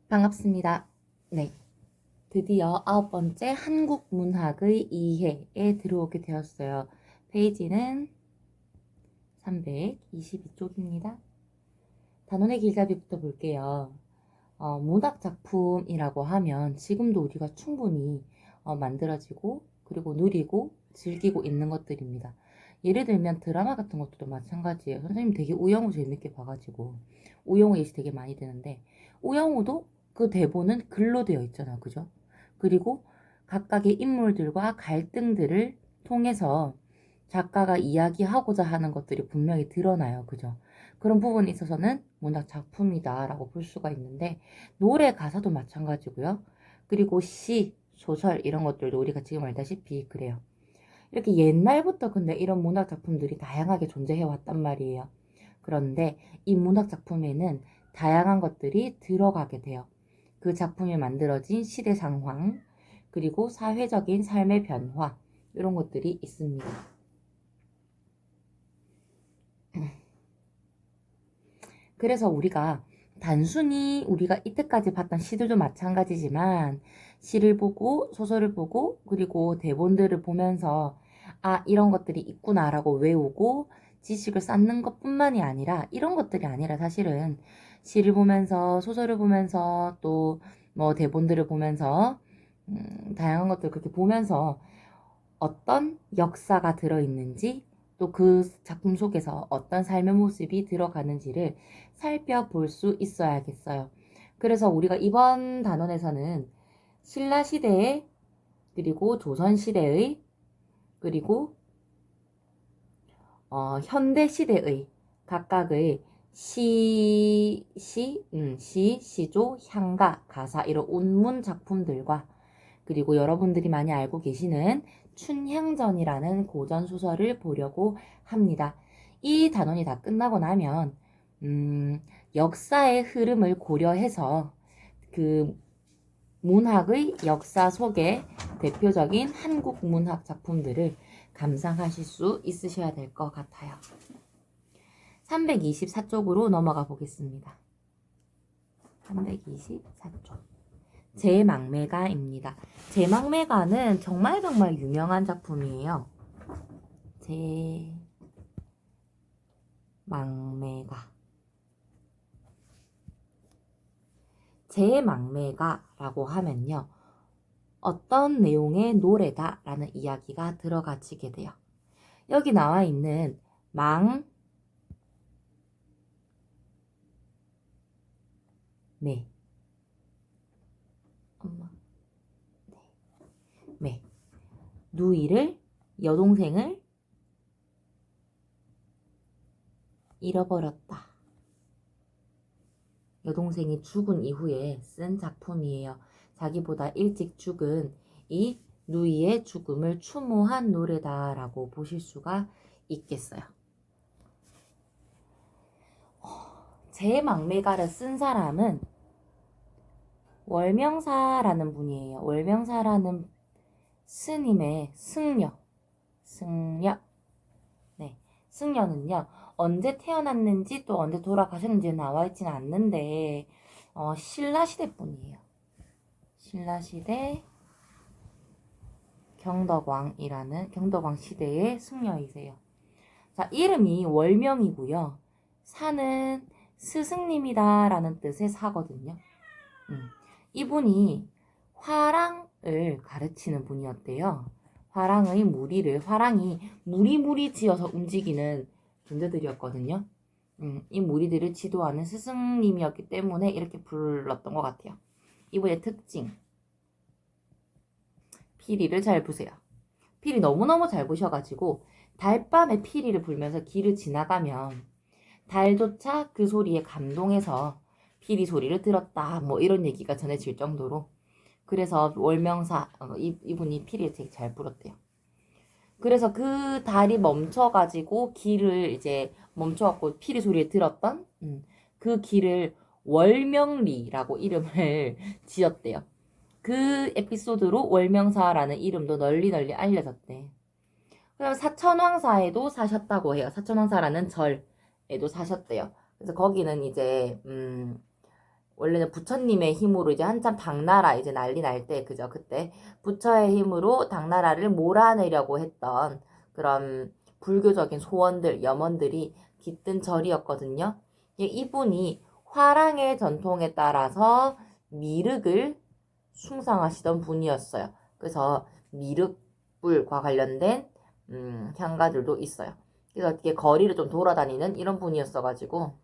반갑습니다. 네, 드디어 9번째 한국 문학의 이해에 들어오게 되었어요. 페이지는 322쪽입니다. 단원의 길잡이부터 볼게요. 문학 작품이라고 하면 지금도 우리가 충분히 만들어지고 그리고 누리고 즐기고 있는 것들입니다. 예를 들면 드라마 같은 것도 마찬가지예요. 선생님 되게 우영우 재밌게 봐가지고 우영우 예시 되게 많이 되는데 우영우도 그 대본은 글로 되어 있잖아, 그죠? 그리고 각각의 인물들과 갈등들을 통해서 작가가 이야기하고자 하는 것들이 분명히 드러나요, 그죠? 그런 부분에 있어서는 문학 작품이다라고 볼 수가 있는데 노래 가사도 마찬가지고요. 그리고 시, 소설 이런 것들도 우리가 지금 알다시피 그래요. 이렇게 옛날부터 근데 이런 문학 작품들이 다양하게 존재해 왔단 말이에요. 그런데 이 문학 작품에는 다양한 것들이 들어가게 돼요. 그 작품이 만들어진 시대 상황, 그리고 사회적인 삶의 변화, 이런 것들이 있습니다. 그래서 우리가 단순히 우리가 이때까지 봤던 시들도 마찬가지지만 시를 보고 소설을 보고 그리고 대본들을 보면서 아, 이런 것들이 있구나라고 외우고 지식을 쌓는 것뿐만이 아니라 이런 것들이 아니라 사실은 시를 보면서 소설을 보면서 또 뭐 대본들을 보면서 다양한 것들 그렇게 보면서 어떤 역사가 들어있는지 또 그 작품 속에서 어떤 삶의 모습이 들어가는지를 살펴볼 수 있어야겠어요. 그래서 우리가 이번 단원에서는 신라시대의 그리고 조선시대의 그리고 현대시대의 각각의 시조, 향가, 가사 이런 운문 작품들과 그리고 여러분들이 많이 알고 계시는 춘향전이라는 고전 소설을 보려고 합니다. 이 단원이 다 끝나고 나면 역사의 흐름을 고려해서 그 문학의 역사 속에 대표적인 한국 문학 작품들을 감상하실 수 있으셔야 될 것 같아요. 324쪽으로 넘어가 보겠습니다. 324쪽. 제망매가입니다. 제망매가는 정말 유명한 작품이에요. 제망매가. 제망매가라고 하면요. 어떤 내용의 노래다라는 이야기가 들어가지게 돼요. 여기 나와 있는 매. 엄마. 매. 누이를, 여동생을 잃어버렸다. 여동생이 죽은 이후에 쓴 작품이에요. 자기보다 일찍 죽은 이 누이의 죽음을 추모한 노래다라고 보실 수가 있겠어요. 제망매가를 쓴 사람은 월명사라는 분이에요. 월명사라는 스님의 승려. 네. 승려는요, 언제 태어났는지 또 언제 돌아가셨는지 나와 있지는 않는데, 신라시대 분이에요. 신라시대 경덕왕 시대의 승려이세요. 자, 이름이 월명이고요. 사는 스승님이다라는 뜻의 사거든요. 이분이 화랑을 가르치는 분이었대요. 화랑이 무리무리 지어서 움직이는 존재들이었거든요. 이 무리들을 지도하는 스승님이었기 때문에 이렇게 불렀던 것 같아요. 이분의 특징. 피리를 잘 부세요. 피리 너무너무 잘 부셔가지고 달밤에 피리를 불면서 길을 지나가면 달조차 그 소리에 감동해서 피리 소리를 들었다 뭐 이런 얘기가 전해질 정도로 그래서 월명사 이분이 피리를 되게 잘 불었대요. 그래서 그 달이 멈춰가지고 길을 이제 멈춰갖고 피리 소리를 들었던 그 길을 월명리라고 이름을 지었대요. 그 에피소드로 월명사라는 이름도 널리 알려졌대. 그럼 사천왕사에도 사셨다고 해요. 사천왕사라는 절에도 사셨대요. 그래서 거기는 이제 원래는 부처님의 힘으로 이제 한참 당나라 이제 난리 날 때, 그죠? 그때 부처의 힘으로 당나라를 몰아내려고 했던 그런 불교적인 소원들, 염원들이 깃든 절이었거든요. 이분이 화랑의 전통에 따라서 미륵을 숭상하시던 분이었어요. 그래서 미륵불과 관련된 향가들도 있어요. 그래서 어떻게 거리를 좀 돌아다니는 이런 분이었어가지고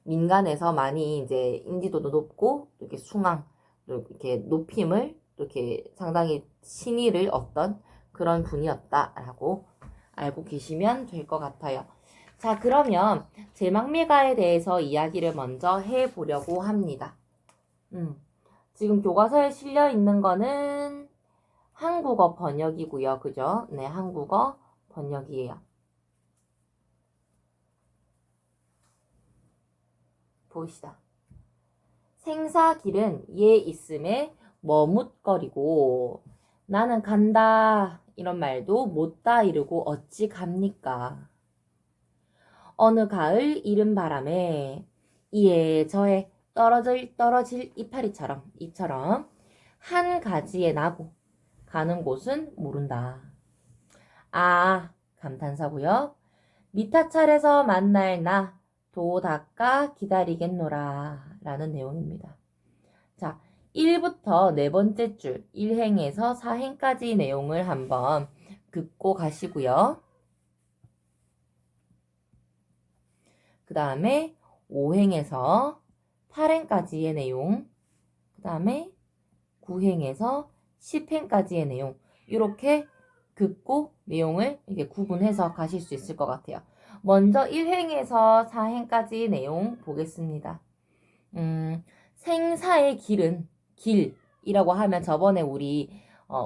민간에서 많이 이제 인지도도 높고 이렇게 숭앙, 또 이렇게 높임을 또 이렇게 상당히 신의를 얻던 그런 분이었다라고 알고 계시면 될 것 같아요. 자, 그러면 제망미가에 대해서 이야기를 먼저 해보려고 합니다. 지금 교과서에 실려 있는 거는 한국어 번역이고요. 그죠? 네, 한국어 번역이에요. 보시다. 생사길은 얘 있음에 머뭇거리고 나는 간다 이런 말도 못다 이르고 어찌 갑니까? 어느 가을 이른 바람에 이에 저에 떨어질 이파리처럼 한 가지에 나고 가는 곳은 모른다. 아, 감탄사고요. 미타찰에서 만날 나 도 닦아 기다리겠노라 라는 내용입니다. 자, 1부터 네 번째 줄 1행에서 4행까지 내용을 한번 긋고 가시고요. 그 다음에 5행에서 8행까지의 내용, 그 다음에 9행에서 10행까지의 내용 이렇게 긋고 내용을 이렇게 구분해서 가실 수 있을 것 같아요. 먼저 1행에서 4행까지 내용 보겠습니다. 생사의 길은 길이라고 하면 저번에 우리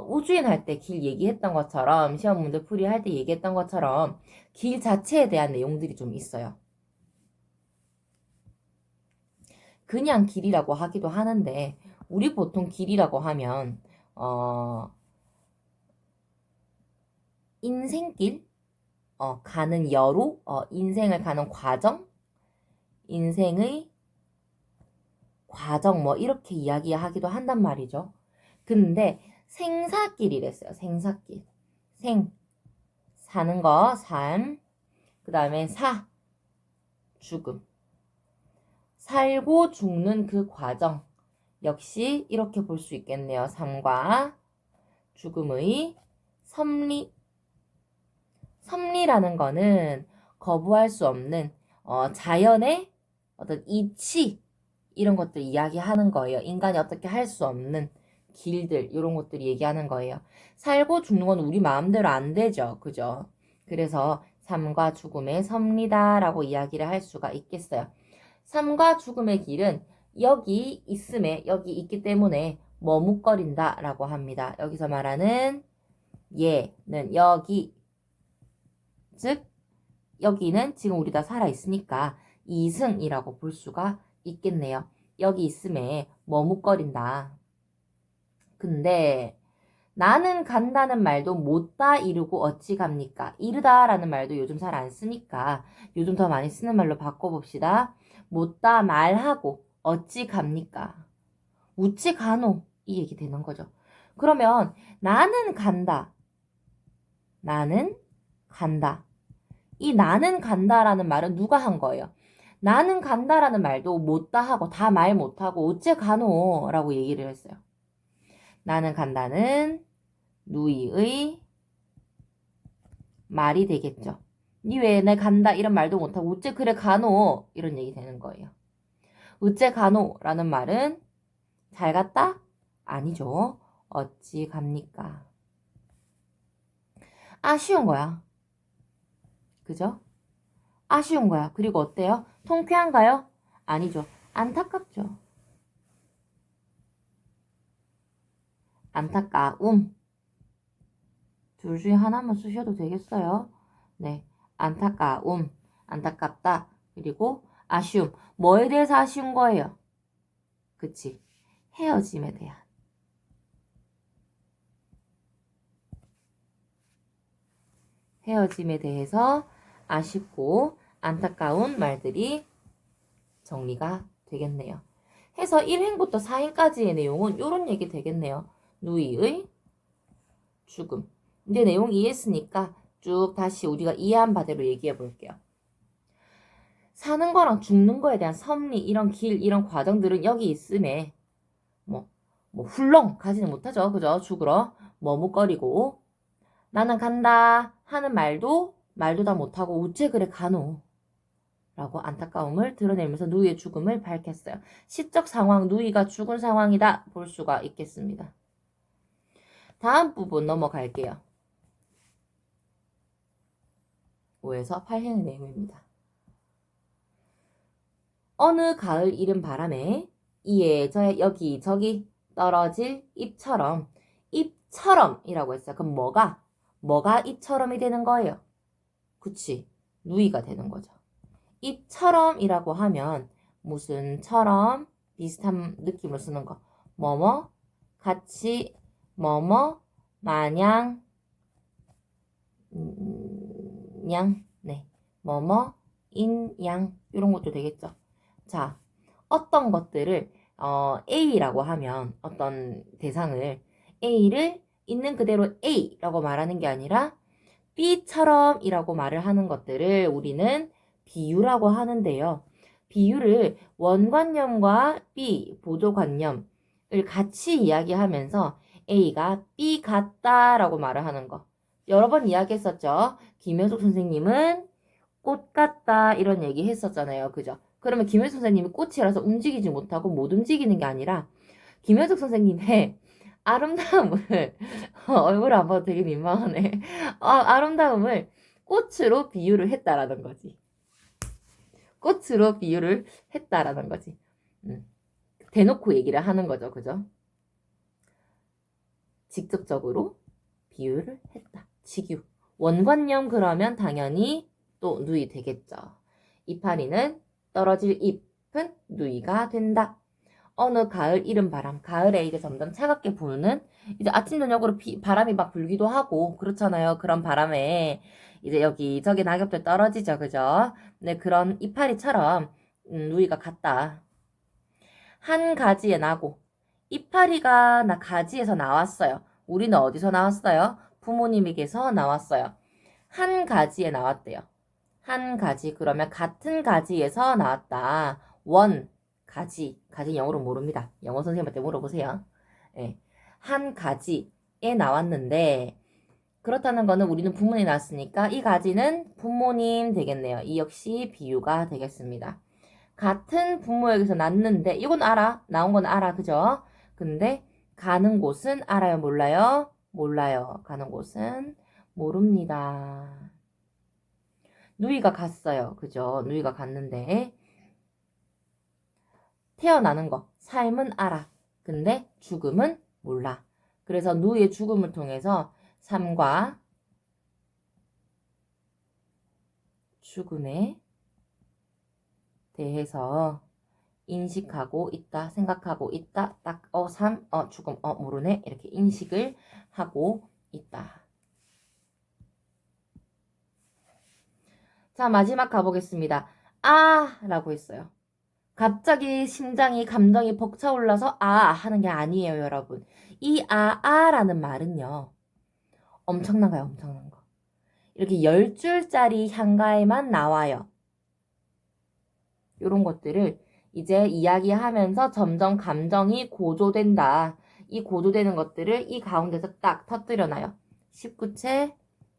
우주인 할 때 길 얘기했던 것처럼 시험 문제 풀이 할 때 얘기했던 것처럼 길 자체에 대한 내용들이 좀 있어요. 그냥 길이라고 하기도 하는데 우리 보통 길이라고 하면 인생길 가는 여로 인생을 가는 과정 인생의 과정 뭐 이렇게 이야기하기도 한단 말이죠. 근데 생사길이랬어요. 생사길. 생 사는 거 삶. 그 다음에 사 죽음. 살고 죽는 그 과정 역시 이렇게 볼 수 있겠네요. 삶과 죽음의 섭리. 섭리라는 거는 거부할 수 없는 자연의 어떤 이치 이런 것들 이야기하는 거예요. 인간이 어떻게 할 수 없는 길들 이런 것들 얘기하는 거예요. 살고 죽는 건 우리 마음대로 안 되죠. 그죠? 그래서 삶과 죽음의 섭리다라고 이야기를 할 수가 있겠어요. 삶과 죽음의 길은 여기 있음에 여기 있기 때문에 머뭇거린다라고 합니다. 여기서 말하는 얘는 여기 즉 여기는 지금 우리 다 살아있으니까 이승이라고 볼 수가 있겠네요. 여기 있음에 머뭇거린다. 근데 나는 간다는 말도 못다 이르고 어찌 갑니까? 이르다라는 말도 요즘 잘 안 쓰니까 요즘 더 많이 쓰는 말로 바꿔봅시다. 못다 말하고 어찌 갑니까? 우찌 가노 이 얘기 되는 거죠. 그러면 나는 간다. 나는 간다. 이 나는 간다라는 말은 누가 한 거예요? 나는 간다라는 말도 못다 하고 다 말 못하고 어째 가노 라고 얘기를 했어요. 나는 간다는 누이의 말이 되겠죠. 니 왜 내 간다 이런 말도 못하고 어째 그래 가노 이런 얘기 되는 거예요. 어째 가노라는 말은 잘 갔다? 아니죠. 어찌 갑니까? 아쉬운 거야. 그죠? 아쉬운 거야. 그리고 어때요? 통쾌한가요? 아니죠. 안타깝죠. 안타까움. 둘 중에 하나만 쓰셔도 되겠어요. 네. 안타까움. 안타깝다. 그리고 아쉬움. 뭐에 대해서 아쉬운 거예요? 그치. 헤어짐에 대한. 헤어짐에 대해서 아쉽고 안타까운 말들이 정리가 되겠네요. 해서 1행부터 4행까지의 내용은 요런 얘기 되겠네요. 누이의 죽음. 이제 내용 이해했으니까 쭉 다시 우리가 이해한 바대로 얘기해 볼게요. 사는 거랑 죽는 거에 대한 섭리, 이런 길, 이런 과정들은 여기 있음에 훌렁 가지는 못하죠. 그죠? 죽으러 머뭇거리고 나는 간다 하는 말도 다 못하고 우째 그래 가노 라고 안타까움을 드러내면서 누이의 죽음을 밝혔어요. 시적 상황, 누이가 죽은 상황이다 볼 수가 있겠습니다. 다음 부분 넘어갈게요. 5에서 8행의 내용입니다. 어느 가을 이른 바람에 이에 저에 여기 저기 떨어질 잎처럼이라고 했어요. 그럼 뭐가 잎처럼이 되는 거예요? 그치, 누이가 되는 거죠. 잎처럼이라고 하면 무슨 처럼 비슷한 느낌을 쓰는 거. 뭐뭐 같이 뭐뭐 마냥 양 네 뭐뭐 인양 이런 것도 되겠죠. 자, 어떤 것들을 A라고 하면 어떤 대상을 A를 있는 그대로 A라고 말하는 게 아니라 B처럼이라고 말을 하는 것들을 우리는 비유라고 하는데요. 비유를 원관념과 B, 보조관념을 같이 이야기하면서 A가 B 같다라고 말을 하는 거. 여러 번 이야기했었죠. 김효숙 선생님은 꽃 같다 이런 얘기 했었잖아요. 그죠? 그러면 김효숙 선생님이 꽃이라서 움직이지 못하고 못 움직이는 게 아니라 김효숙 선생님의 아름다움을 얼굴 안 봐도 되게 민망하네. 아름다움을 꽃으로 비유를 했다라는 거지. 꽃으로 비유를 했다라는 거지. 대놓고 얘기를 하는 거죠. 그죠? 직접적으로 비유를 했다. 직유. 원관념 그러면 당연히 또 누이 되겠죠. 이파리는 떨어질 잎은 누이가 된다. 어느 가을 이른 바람. 가을에 이제 점점 차갑게 부는 이제 아침 저녁으로 바람이 막 불기도 하고 그렇잖아요. 그런 바람에 이제 여기 저기 낙엽들 떨어지죠. 그죠? 네, 그런 이파리처럼 누이가 같다. 한 가지에 나고 이파리가 가지에서 나왔어요. 우리는 어디서 나왔어요? 부모님에게서 나왔어요. 한 가지에 나왔대요. 한 가지 그러면 같은 가지에서 나왔다. 원 가지 영어로 모릅니다. 영어 선생님한테 물어보세요. 네. 한 가지에 나왔는데 그렇다는 거는 우리는 부모님 나왔으니까 이 가지는 부모님 되겠네요. 이 역시 비유가 되겠습니다. 같은 부모에게서 났는데 이건 알아. 나온 건 알아. 그죠? 근데 가는 곳은 알아요? 몰라요? 몰라요. 가는 곳은 모릅니다. 누이가 갔어요. 그죠? 누이가 갔는데 태어나는 거, 삶은 알아. 근데 죽음은 몰라. 그래서 누이의 죽음을 통해서 삶과 죽음에 대해서 인식하고 있다, 생각하고 있다, 딱, 삶, 죽음, 모르네. 이렇게 인식을 하고 있다. 자, 마지막 가보겠습니다. 라고 했어요. 갑자기 심장이, 감정이 벅차올라서 하는 게 아니에요, 여러분. 이 라는 말은요. 엄청난 거예요, 엄청난 거. 이렇게 10줄짜리 향가에만 나와요. 이런 것들을 이제 이야기하면서 점점 감정이 고조된다. 이 고조되는 것들을 이 가운데서 딱 터뜨려놔요. 19채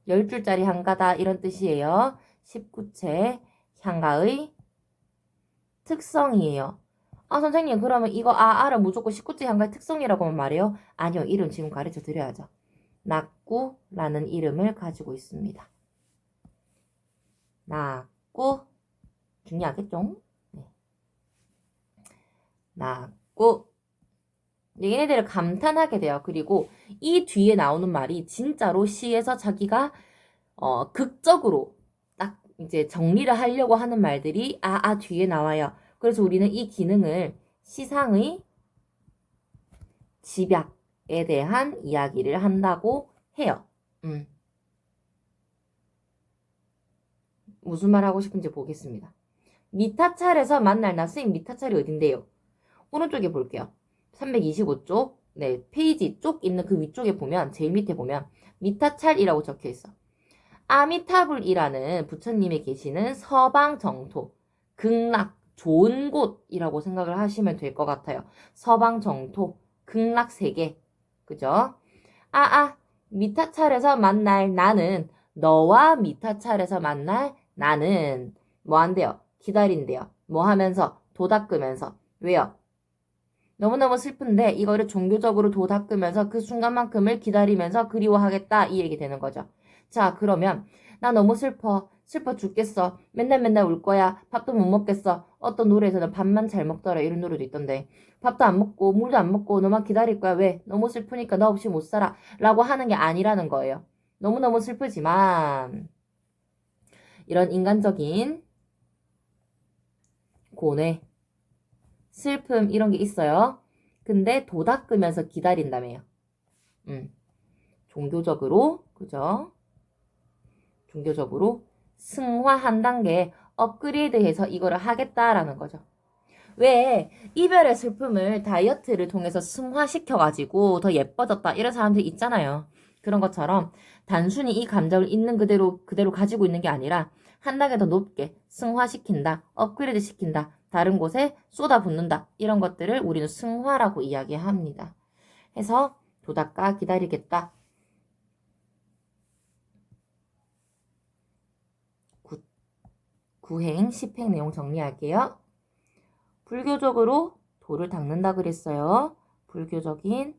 10줄짜리 향가다 이런 뜻이에요. 19채 향가의 특성이에요. 선생님 그러면 이거 아를 무조건 19채 향가의 특성이라고만 말해요? 아니요. 이름 지금 가르쳐 드려야죠. 낙구라는 이름을 가지고 있습니다. 낙구 중요하겠죠? 네. 낙구 얘네들을 감탄하게 돼요. 그리고 이 뒤에 나오는 말이 진짜로 시에서 자기가 극적으로 딱 이제 정리를 하려고 하는 말들이 뒤에 나와요. 그래서 우리는 이 기능을 시상의 집약에 대한 이야기를 한다고 해요. 무슨 말 하고 싶은지 보겠습니다. 미타찰에서 만날 나. 선생님 미타찰이 어딘데요? 오른쪽에 볼게요. 325쪽 네 페이지 쪽 있는 그 위쪽에 보면 제일 밑에 보면 미타찰이라고 적혀 있어. 아미타불이라는 부처님이 계시는 서방 정토, 극락, 좋은 곳이라고 생각을 하시면 될 것 같아요. 서방 정토, 극락 세계. 그죠? 미타찰에서 만날 나는, 너와 미타찰에서 만날 나는 뭐 한대요? 기다린대요. 뭐 하면서? 도 닦으면서. 왜요? 너무너무 슬픈데 이거를 종교적으로 도 닦으면서 그 순간만큼을 기다리면서 그리워하겠다 이 얘기 되는 거죠. 자, 그러면 나 너무 슬퍼. 슬퍼 죽겠어. 맨날 맨날 울 거야. 밥도 못 먹겠어. 어떤 노래에서는 밥만 잘 먹더라 이런 노래도 있던데. 밥도 안 먹고 물도 안 먹고 너만 기다릴 거야. 왜? 너무 슬프니까 너 없이 못 살아. 라고 하는 게 아니라는 거예요. 너무너무 슬프지만 이런 인간적인 고뇌, 슬픔 이런 게 있어요. 근데 도 닦으면서 기다린다며요. 종교적으로, 그죠? 종교적으로 승화 한 단계 업그레이드해서 이거를 하겠다라는 거죠. 왜 이별의 슬픔을 다이어트를 통해서 승화시켜가지고 더 예뻐졌다 이런 사람들 있잖아요. 그런 것처럼 단순히 이 감정을 있는 그대로 가지고 있는 게 아니라 한 단계 더 높게 승화시킨다, 업그레이드 시킨다, 다른 곳에 쏟아붓는다 이런 것들을 우리는 승화라고 이야기합니다. 해서 도닦아 기다리겠다. 구행, 10행 내용 정리할게요. 불교적으로 도를 닦는다 그랬어요. 불교적인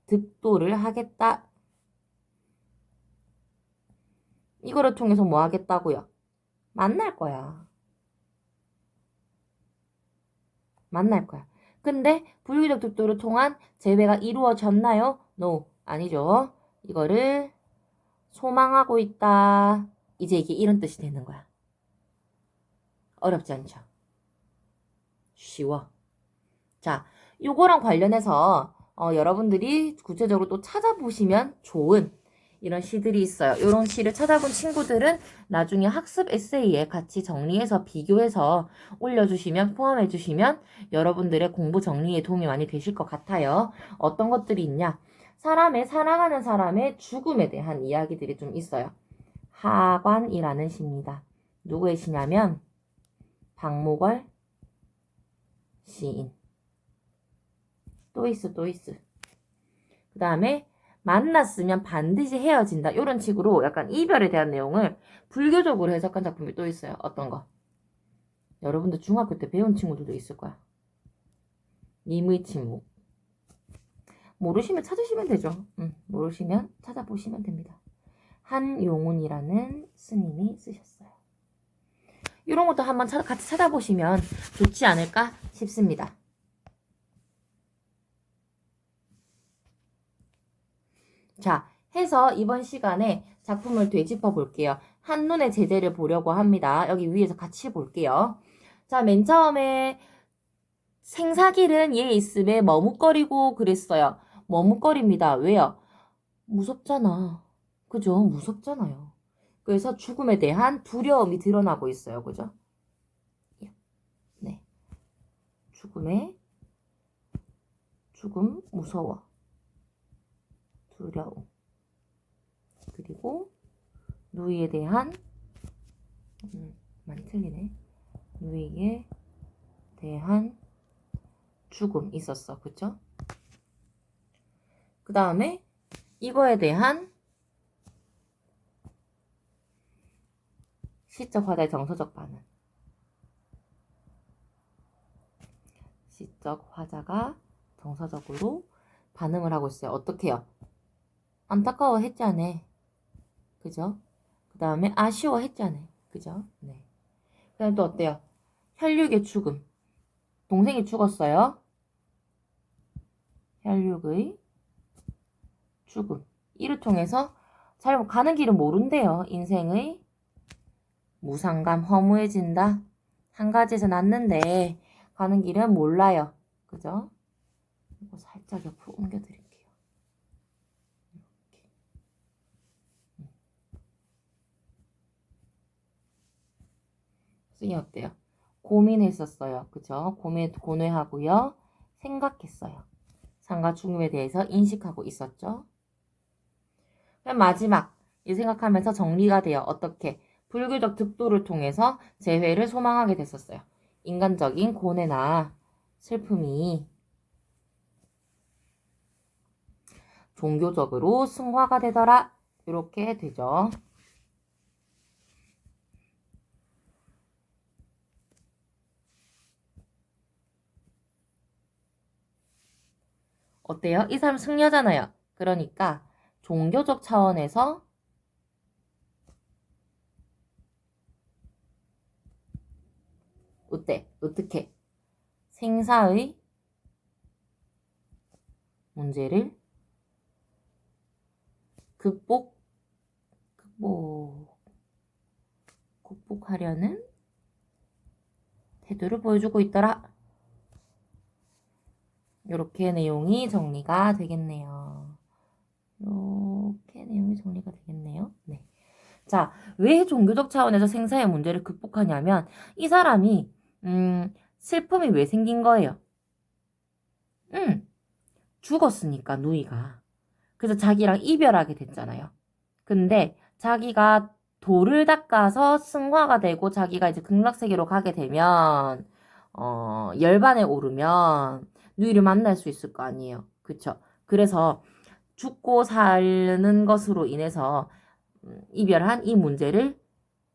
득도를 하겠다. 이거를 통해서 뭐 하겠다고요? 만날 거야. 만날 거야. 근데 불교적 득도를 통한 재회가 이루어졌나요? No. 아니죠. 이거를 소망하고 있다. 이제 이게 이런 뜻이 되는 거야. 어렵지 않죠? 쉬워. 자, 요거랑 관련해서 여러분들이 구체적으로 또 찾아보시면 좋은 이런 시들이 있어요. 이런 시를 찾아본 친구들은 나중에 학습 에세이에 같이 정리해서 비교해서 올려주시면 포함해주시면 여러분들의 공부 정리에 도움이 많이 되실 것 같아요. 어떤 것들이 있냐? 사랑하는 사람의 죽음에 대한 이야기들이 좀 있어요. 하관이라는 시입니다. 누구의 시냐면 박목월 시인. 또 있어. 그 다음에 만났으면 반드시 헤어진다. 이런 식으로 약간 이별에 대한 내용을 불교적으로 해석한 작품이 또 있어요. 어떤 거? 여러분들 중학교 때 배운 친구들도 있을 거야. 님의 침묵. 모르시면 찾으시면 되죠. 모르시면 찾아보시면 됩니다. 한용운이라는 스님이 쓰셨어요. 이런 것도 한번 같이 찾아보시면 좋지 않을까 싶습니다. 자, 해서 이번 시간에 작품을 되짚어 볼게요. 한눈에 제재를 보려고 합니다. 여기 위에서 같이 볼게요. 자, 맨 처음에 생사길은 얘 있음에 머뭇거리고 그랬어요. 머뭇거립니다. 왜요? 무섭잖아. 그죠? 무섭잖아요. 그래서 죽음에 대한 두려움이 드러나고 있어요. 그죠? 네. 죽음, 무서워. 두려움. 그리고 누이에 대한 많이 틀리네. 누이에 대한 죽음 있었어. 그쵸? 그 다음에 이거에 대한 시적 화자의 정서적 반응. 시적 화자가 정서적으로 반응을 하고 있어요. 어떻게 해요? 안타까워 했잖아. 그죠? 그 다음에 아쉬워 했잖아. 그죠? 네. 그 다음에 또 어때요? 혈육의 죽음. 동생이 죽었어요. 혈육의 죽음. 이를 통해서 잘 가는 길은 모른대요. 인생의 무상감, 허무해진다. 한 가지에서 났는데 가는 길은 몰라요. 그죠? 이거 살짝 옆으로 옮겨드릴게요. 이렇게. 쓰기 어때요? 고민했었어요. 그죠? 고뇌하고요. 생각했어요. 상과 죽음에 대해서 인식하고 있었죠. 그럼 마지막 이 생각하면서 정리가 되어 어떻게 불교적 득도를 통해서 재회를 소망하게 됐었어요. 인간적인 고뇌나 슬픔이 종교적으로 승화가 되더라. 이렇게 되죠. 어때요? 이 사람 승려잖아요. 그러니까 종교적 차원에서 어떻게 생사의 문제를 극복하려는 태도를 보여주고 있더라. 이렇게 내용이 정리가 되겠네요. 이렇게 내용이 정리가 되겠네요. 네. 자, 왜 종교적 차원에서 생사의 문제를 극복하냐면 이 사람이 슬픔이 왜 생긴 거예요? 죽었으니까 누이가. 그래서 자기랑 이별하게 됐잖아요. 근데 자기가 돌을 닦아서 승화가 되고 자기가 이제 극락세계로 가게 되면 열반에 오르면 누이를 만날 수 있을 거 아니에요. 그쵸? 그래서 죽고 사는 것으로 인해서 이별한 이 문제를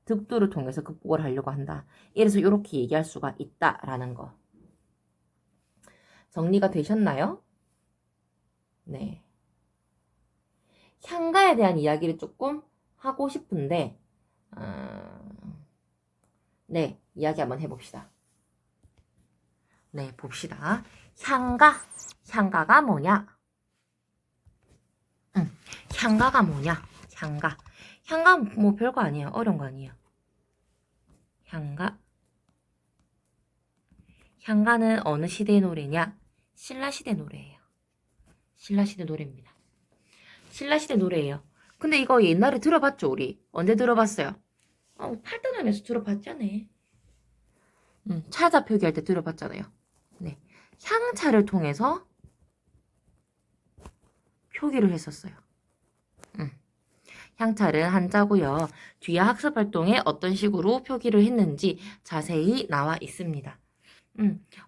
득도를 통해서 극복을 하려고 한다. 이래서 이렇게 얘기할 수가 있다라는 거. 정리가 되셨나요? 네. 향가에 대한 이야기를 조금 하고 싶은데 네, 이야기 한번 해봅시다. 네, 봅시다. 향가가 뭐냐? 향가가 뭐냐? 향가 뭐 별거 아니에요. 어려운 거 아니에요. 향가는 어느 시대의 노래냐? 신라시대 노래예요. 신라시대 노래입니다. 신라시대 노래예요. 근데 이거 옛날에 들어봤죠, 우리? 언제 들어봤어요? 팔도남에서 들어봤잖아. 차자 표기할 때 들어봤잖아요. 네. 향차를 통해서 표기를 했었어요. 향찰은 한자고요. 뒤에 학습활동에 어떤 식으로 표기를 했는지 자세히 나와 있습니다.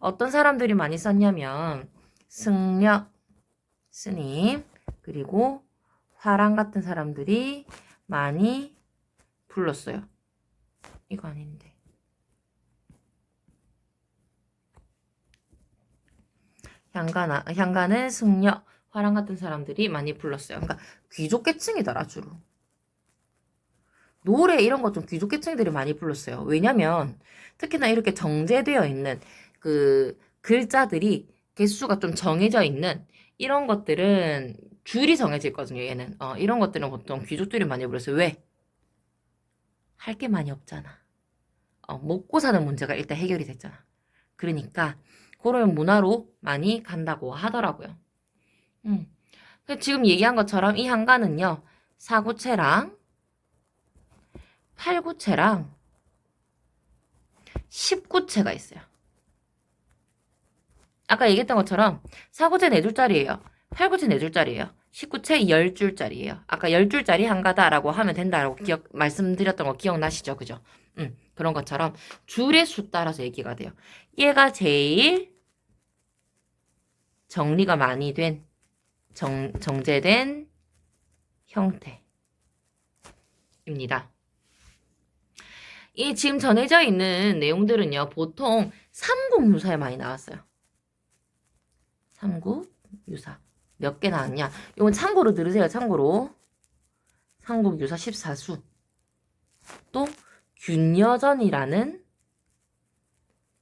어떤 사람들이 많이 썼냐면 승려, 스님, 그리고 화랑 같은 사람들이 많이 불렀어요. 이거 아닌데. 향가는 승려, 화랑 같은 사람들이 많이 불렀어요. 그러니까 귀족계층이더라, 주로. 노래 이런 거 좀 귀족계층들이 많이 불렀어요. 왜냐면 특히나 이렇게 정제되어 있는 그 글자들이 개수가 좀 정해져 있는 이런 것들은 줄이 정해져 있거든요. 얘는 이런 것들은 보통 귀족들이 많이 불렀어요. 왜? 할 게 많이 없잖아. 먹고 사는 문제가 일단 해결이 됐잖아. 그러니까 그런 문화로 많이 간다고 하더라고요. 지금 얘기한 것처럼 이 한가는요. 사구체랑 팔구체랑 19체가 있어요. 아까 얘기했던 것처럼 4구체 4줄짜리예요. 8구체 4줄짜리예요. 19채 10줄짜리예요. 아까 10줄짜리 한가다라고 하면 된다라고 말씀드렸던 거 기억나시죠? 그죠? 그런 것처럼 줄의 수 따라서 얘기가 돼요. 얘가 제일 정리가 많이 된 정제된 형태입니다. 이 지금 전해져 있는 내용들은요. 보통 삼국유사에 많이 나왔어요. 삼국유사. 몇 개 나왔냐? 이건 참고로 들으세요. 참고로. 삼국유사 14수. 또 균여전이라는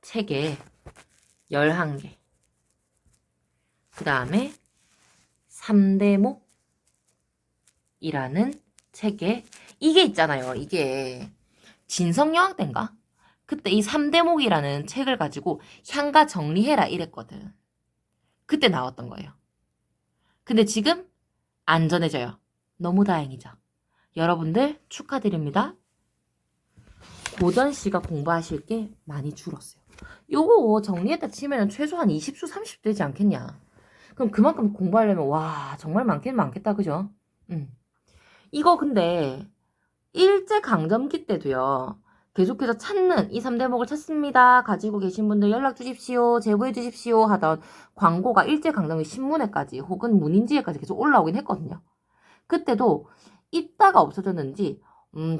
책에 11개. 그 다음에 삼대목이라는 책에 이게 있잖아요. 이게 진성여왕 때인가? 그때 이 삼대목이라는 책을 가지고 향가 정리해라 이랬거든. 그때 나왔던 거예요. 근데 지금 안전해져요. 너무 다행이죠. 여러분들 축하드립니다. 고전 시가 공부하실 게 많이 줄었어요. 요거 정리했다 치면 최소한 20수 30수 되지 않겠냐. 그럼 그만큼 공부하려면 와 정말 많긴 많겠다. 그죠? 이거 근데 일제강점기 때도요. 계속해서 찾는 이 3대목을 찾습니다. 가지고 계신 분들 연락 주십시오. 제보해 주십시오. 하던 광고가 일제강점기 신문에까지 혹은 문인지에까지 계속 올라오긴 했거든요. 그때도 있다가 없어졌는지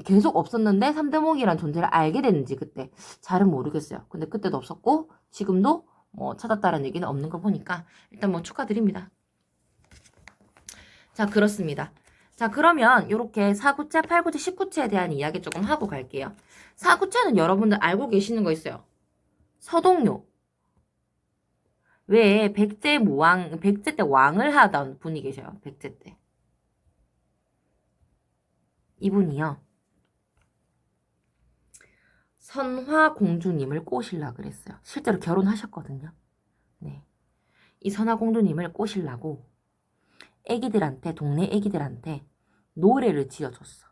계속 없었는데 3대목이란 존재를 알게 됐는지 그때 잘은 모르겠어요. 근데 그때도 없었고 지금도 뭐 찾았다는 얘기는 없는 거 보니까 일단 뭐 축하드립니다. 자, 그렇습니다. 자, 그러면 이렇게 4구체, 8구체, 10구체에 대한 이야기 조금 하고 갈게요. 4구체는 여러분들 알고 계시는 거 있어요. 서동요. 왜 백제 때 왕을 하던 분이 계셔요. 백제 때. 이분이요. 선화공주님을 꼬시려 그랬어요. 실제로 결혼하셨거든요. 네. 이 선화공주님을 꼬시려고 동네 애기들한테 노래를 지어줬어.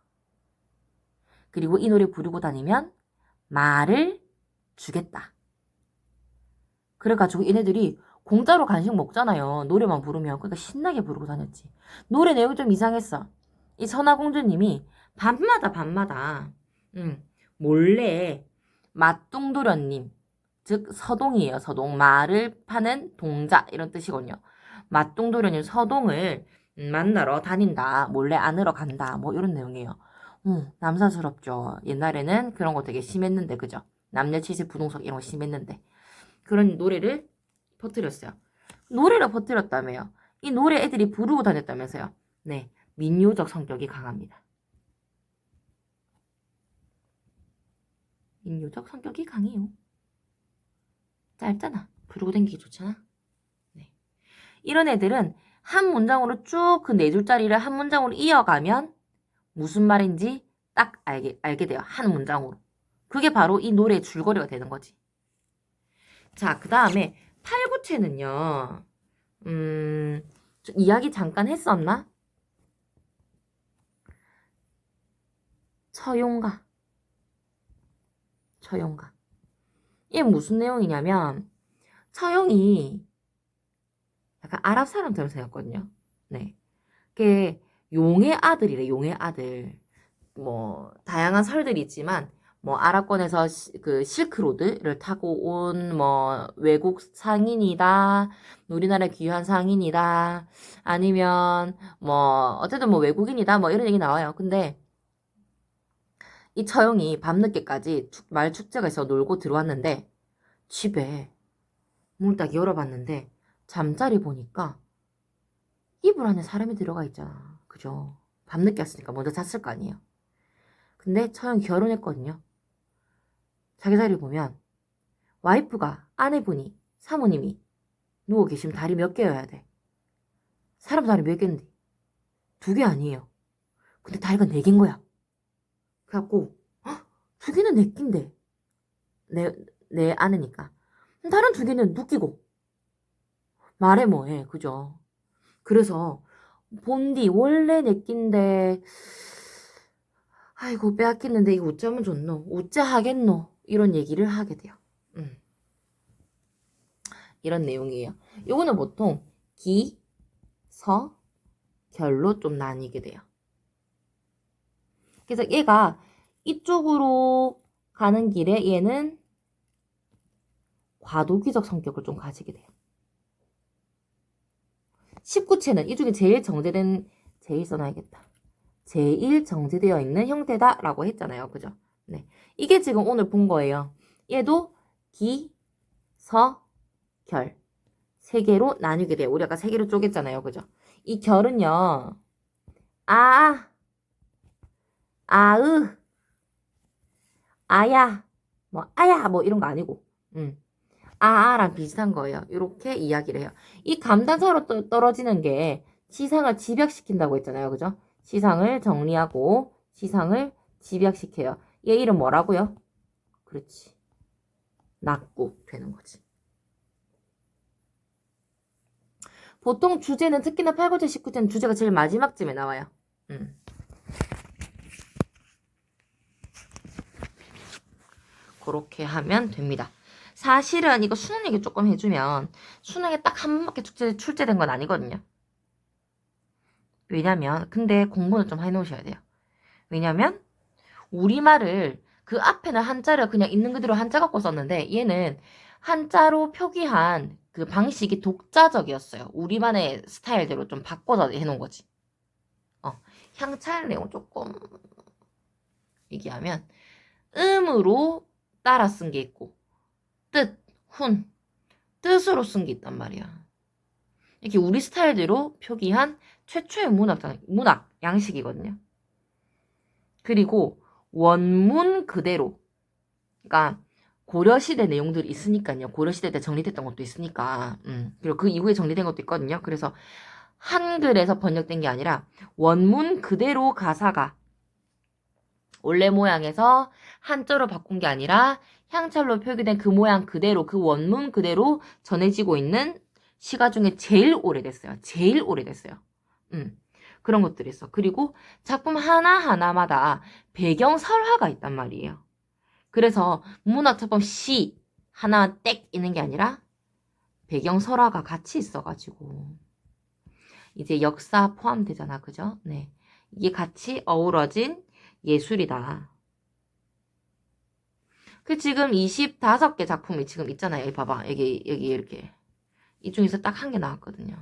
그리고 이 노래 부르고 다니면 말을 주겠다. 그래가지고 얘네들이 공짜로 간식 먹잖아요. 노래만 부르면. 그러니까 신나게 부르고 다녔지. 노래 내용이 좀 이상했어. 이 선화공주님이 밤마다 몰래 맛동도련님, 즉 서동이에요. 서동. 말을 파는 동자 이런 뜻이거든요. 맛동도련님 서동을 만나러 다닌다. 몰래 안으러 간다. 뭐 이런 내용이에요. 남사스럽죠. 옛날에는 그런 거 되게 심했는데 그죠? 남녀 치세 부동석 이런 거 심했는데 그런 노래를 퍼뜨렸어요. 노래를 퍼뜨렸다며요. 이 노래 애들이 부르고 다녔다면서요. 네, 민요적 성격이 강합니다. 민요적 성격이 강해요. 짧잖아. 부르고 다니기 좋잖아. 네. 이런 애들은 한 문장으로 쭉 그 네 줄짜리를 한 문장으로 이어가면 무슨 말인지 딱 알게 돼요. 한 문장으로. 그게 바로 이 노래의 줄거리가 되는 거지. 자, 그 다음에 8구체는요. 이야기 잠깐 했었나? 처용가. 이게 무슨 내용이냐면 처용이 약간 아랍 사람처럼 생겼거든요. 네. 그게 용의 아들이래. 용의 아들. 뭐 다양한 설들이 있지만 뭐 아랍권에서 그 실크로드를 타고 온 뭐 외국 상인이다. 우리나라에 귀한 상인이다. 아니면 뭐 어쨌든 뭐 외국인이다. 뭐 이런 얘기 나와요. 근데 이 처용이 밤늦게까지 말 축제가 있어 놀고 들어왔는데 집에 문을 딱 열어봤는데 잠자리 보니까 이불 안에 사람이 들어가 있잖아. 그죠? 밤늦게 왔으니까 먼저 잤을 거 아니에요. 근데 처형 결혼했거든요. 자기 자리 보면 와이프가 아내분이 사모님이 누워 계시면 다리 몇 개여야 돼. 사람 다리 몇 개인데 2개 아니에요. 근데 다리가 4개인 거야. 그래갖고 2개는 내 낀데 내 아내니까 다른 2개는 누끼고 말해 뭐해. 그죠? 그래서 본디 원래 내 낀데 아이고 빼앗겼는데 이거 어쩌면 좋노? 어째 하겠노? 이런 얘기를 하게 돼요. 이런 내용이에요. 요거는 보통 기, 서, 결로 좀 나뉘게 돼요. 그래서 얘가 이쪽으로 가는 길에 얘는 과도기적 성격을 좀 가지게 돼요. 19체는 이 중에 제일 써놔야겠다. 제일 정제되어 있는 형태다라고 했잖아요. 그죠? 네. 이게 지금 오늘 본 거예요. 얘도 기, 서, 결. 3개로 나뉘게 돼요. 우리 아까 3개로 쪼갰잖아요. 그죠? 이 결은요. 아, 아으, 아야, 뭐, 아야, 뭐 이런 거 아니고. 아랑 비슷한 거예요. 이렇게 이야기를 해요. 이 감탄사로 떨어지는 게 시상을 집약시킨다고 했잖아요. 그죠? 시상을 정리하고 시상을 집약시켜요. 얘 이름 뭐라고요? 그렇지. 낙구 되는 거지. 보통 주제는 특히나 8구제, 19제는 주제가 제일 마지막쯤에 나와요. 그렇게 하면 됩니다. 사실은 이거 수능 얘기 조금 해주면 수능에 딱 한 번밖에 출제된 건 아니거든요. 왜냐면 근데 공부는 좀 해놓으셔야 돼요. 왜냐면 우리말을 그 앞에는 한자를 그냥 있는 그대로 한자 갖고 썼는데 얘는 한자로 표기한 그 방식이 독자적이었어요. 우리만의 스타일대로 좀 바꿔서 해놓은 거지. 향찰 내용 조금 얘기하면 음으로 따라 쓴 게 있고 뜻, 훈, 뜻으로 쓴 게 있단 말이야. 이렇게 우리 스타일대로 표기한 최초의 문학 양식이거든요. 그리고 원문 그대로, 그러니까 고려시대 내용들이 있으니까요. 고려시대 때 정리됐던 것도 있으니까. 그리고 그 이후에 정리된 것도 있거든요. 그래서 한글에서 번역된 게 아니라 원문 그대로 가사가 원래 모양에서 한자로 바꾼 게 아니라 향찰로 표기된 그 모양 그대로, 그 원문 그대로 전해지고 있는 시가 중에 제일 오래됐어요. 제일 오래됐어요. 그런 것들이 있어. 그리고 작품 하나하나마다 배경 설화가 있단 말이에요. 그래서 문학작품 시 하나 땡 있는 게 아니라 배경 설화가 같이 있어가지고 이제 역사 포함되잖아. 그죠? 네. 이게 같이 어우러진 예술이다. 그 지금 25개 작품이 지금 있잖아요. 여기 봐봐. 여기 이렇게. 이 중에서 딱 한 개 나왔거든요.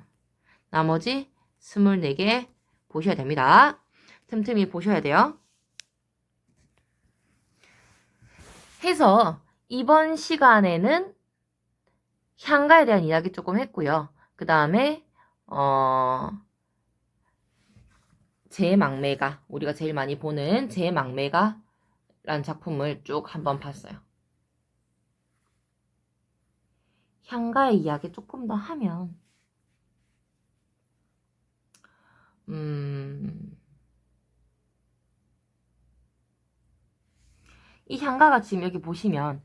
나머지 24개 보셔야 됩니다. 틈틈이 보셔야 돼요. 해서 이번 시간에는 향가에 대한 이야기 조금 했고요. 그 다음에 제 망매가, 우리가 제일 많이 보는 제 망매가라는 작품을 쭉 한번 봤어요. 향가의 이야기 조금 더 하면 이 향가가 지금 여기 보시면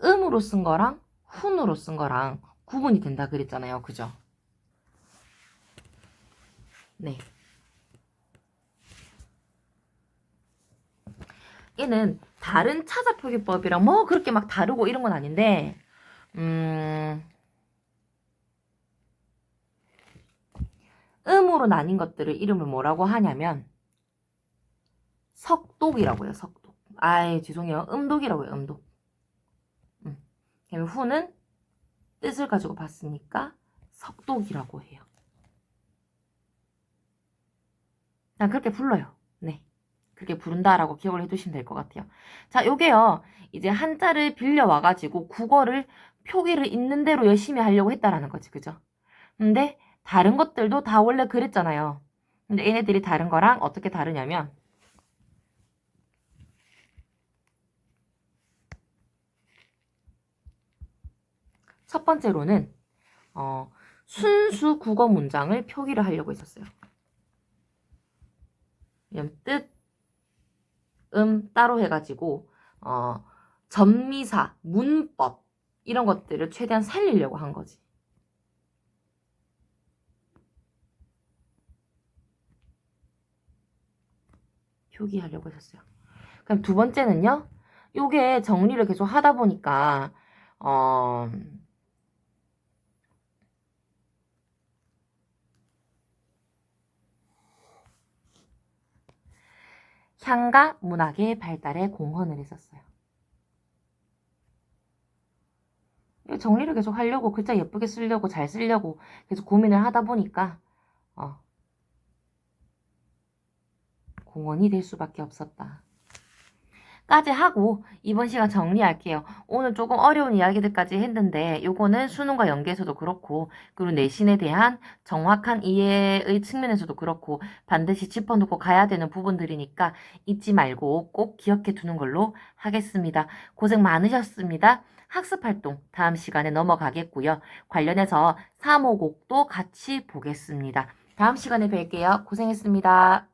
음으로 쓴 거랑 훈으로 쓴 거랑 구분이 된다 그랬잖아요. 그죠? 네. 얘는 다른 차자표기법이랑 뭐 그렇게 막 다르고 이런 건 아닌데 음으로 나뉜 것들을 이름을 뭐라고 하냐면 석독이라고 해요. 석독. 아이 죄송해요. 음독이라고 해요. 음독. 그다음에 후는 뜻을 가지고 봤으니까 석독이라고 해요. 난 그렇게 불러요. 네. 그렇게 부른다라고 기억을 해두시면 될 것 같아요. 자, 요게요. 이제 한자를 빌려와가지고 국어를 표기를 있는 대로 열심히 하려고 했다라는 거지. 그죠? 근데 다른 것들도 다 원래 그랬잖아요. 근데 얘네들이 다른 거랑 어떻게 다르냐면 첫 번째로는 순수 국어 문장을 표기를 하려고 했었어요. 뜻, 따로 해가지고 전미사, 문법 이런 것들을 최대한 살리려고 한 거지. 표기하려고 했었어요. 그럼 두 번째는요. 요게 정리를 계속 하다 보니까 향가 문학의 발달에 공헌을 했었어요. 정리를 계속 하려고 글자 예쁘게 쓰려고 잘 쓰려고 계속 고민을 하다 보니까 공헌이 될 수밖에 없었다. 까지 하고 이번 시간 정리할게요. 오늘 조금 어려운 이야기들까지 했는데 요거는 수능과 연계에서도 그렇고 그리고 내신에 대한 정확한 이해의 측면에서도 그렇고 반드시 짚어놓고 가야 되는 부분들이니까 잊지 말고 꼭 기억해 두는 걸로 하겠습니다. 고생 많으셨습니다. 학습활동 다음 시간에 넘어가겠고요. 관련해서 3호곡도 같이 보겠습니다. 다음 시간에 뵐게요. 고생했습니다.